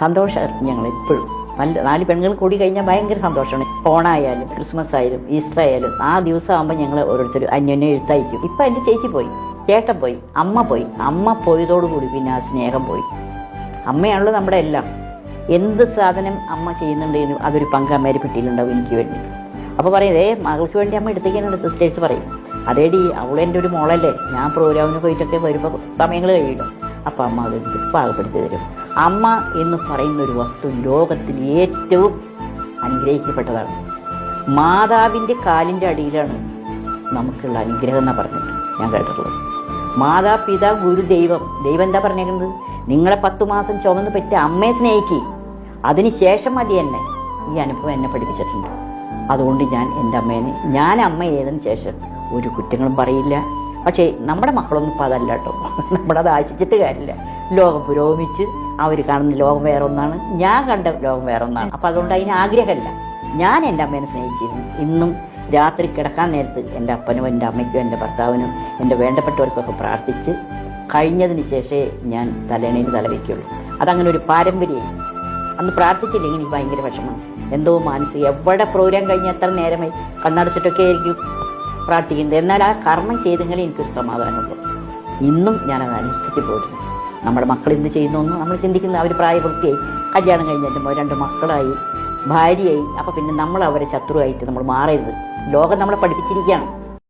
സന്തോഷമായിരുന്നു ഞങ്ങൾ എപ്പോഴും. നല്ല 4 പെണ്ണുങ്ങൾ കൂടി കഴിഞ്ഞാൽ ഭയങ്കര സന്തോഷമാണ്. ഓണായാലും ക്രിസ്മസ് ആയാലും ഈസ്റ്റർ ആയാലും ആ ദിവസം ആകുമ്പോൾ ഞങ്ങൾ ഓരോരുത്തർ അന്യോന്യം എഴുത്തയക്കും. ഇപ്പം എൻ്റെ ചേച്ചി പോയി, ചേട്ടൻ പോയി, അമ്മ പോയി. അമ്മ പോയതോടുകൂടി പിന്നെ ആ സ്നേഹം പോയി. അമ്മയാണല്ലോ നമ്മുടെ എല്ലാം. എന്ത് സാധനം അമ്മ ചെയ്യുന്നുണ്ടെങ്കിലും അതൊരു പങ്ക് അമ്മേരെ പെട്ടിയിലുണ്ടാവും എനിക്ക് വേണ്ടി. അപ്പോൾ പറയും മകൾക്ക് വേണ്ടി അമ്മ എടുത്തേക്കാനുള്ള സിസ്റ്റേഴ്സ് പറയും, അതേടി അവളെൻ്റെ ഒരു മോളല്ലേ, ഞാൻ പ്രോഗ്രാമിന് പോയിട്ടൊക്കെ വരുമ്പോൾ സമയങ്ങൾ കഴിയിടും, അപ്പം അമ്മ അതെടുത്ത് പാകപ്പെടുത്തി തരും. അമ്മ എന്ന് പറയുന്ന ഒരു വസ്തു ലോകത്തിൽ ഏറ്റവും അനുഗ്രഹിക്കപ്പെട്ടതാണ്. മാതാവിൻ്റെ കാലിൻ്റെ അടിയിലാണ് നമുക്കുള്ള അനുഗ്രഹം എന്നാണ് പറഞ്ഞിട്ട് ഞാൻ കേട്ടിട്ടുള്ളത്. മാതാപിതാ ഗുരു ദൈവം. ദൈവം എന്താ പറഞ്ഞേക്കുന്നത്? നിങ്ങളെ 10 മാസം ചുമന്ന് പറ്റ അമ്മയെ സ്നേഹിക്കുക, അതിന് ശേഷം മതി എന്നെ. ഈ അനുഭവം എന്നെ പഠിപ്പിച്ചിട്ടുണ്ട്. അതുകൊണ്ട് ഞാൻ അമ്മ ഏതിന് ശേഷം ഒരു കുറ്റങ്ങളും പറയില്ല. പക്ഷേ നമ്മുടെ മക്കളൊന്നും ഇപ്പോൾ അതല്ല കേട്ടോ. നമ്മളത് ആശിച്ചിട്ട് കാര്യമില്ല. ലോകം പുരോഗമിച്ച് അവർ കാണുന്ന ലോകം വേറെ ഒന്നാണ്, ഞാൻ കണ്ട ലോകം വേറെ ഒന്നാണ്. അപ്പം അതുകൊണ്ട് അതിന് ആഗ്രഹമല്ല. ഞാൻ എൻ്റെ അമ്മേനെ സ്നേഹിച്ചിരുന്നു. ഇന്നും രാത്രി കിടക്കാൻ നേരത്ത് എൻ്റെ അപ്പനും എൻ്റെ അമ്മയ്ക്കും എൻ്റെ ഭർത്താവിനും എൻ്റെ വേണ്ടപ്പെട്ടവർക്കൊക്കെ പ്രാർത്ഥിച്ച് കഴിഞ്ഞതിന് ശേഷമേ ഞാൻ തലേണയിൽ തലവയ്ക്കുള്ളൂ. അതങ്ങനെ ഒരു പാരമ്പര്യമായി. അന്ന് പ്രാർത്ഥിച്ചില്ലെങ്കിൽ എനിക്ക് ഭയങ്കര വിഷമം, എന്തോ മാനസിക. എവിടെ പ്രോഗ്രാം കഴിഞ്ഞ് എത്ര നേരമായി കണ്ണടച്ചിട്ടൊക്കെ ആയിരിക്കും പ്രാർത്ഥിക്കുന്നത്. എന്നാൽ ആ കർമ്മം ചെയ്തെങ്കിൽ എനിക്കൊരു സമാധാനമുള്ളൂ. ഇന്നും ഞാനത് അനുഷ്ഠിച്ച് പോരുന്നു. നമ്മുടെ മക്കൾ എന്ത് ചെയ്യുന്നു നമ്മൾ ചിന്തിക്കുന്നത്, അവർ പ്രായപൂർത്തിയായി, കല്യാണം കഴിഞ്ഞിട്ട് 2 മക്കളായി, ഭാര്യയായി. അപ്പോൾ പിന്നെ നമ്മൾ അവരെ ശത്രുവായിട്ട് നമ്മൾ മാറരുത്. ലോകം നമ്മളെ പഠിപ്പിച്ചിരിക്കുകയാണ്.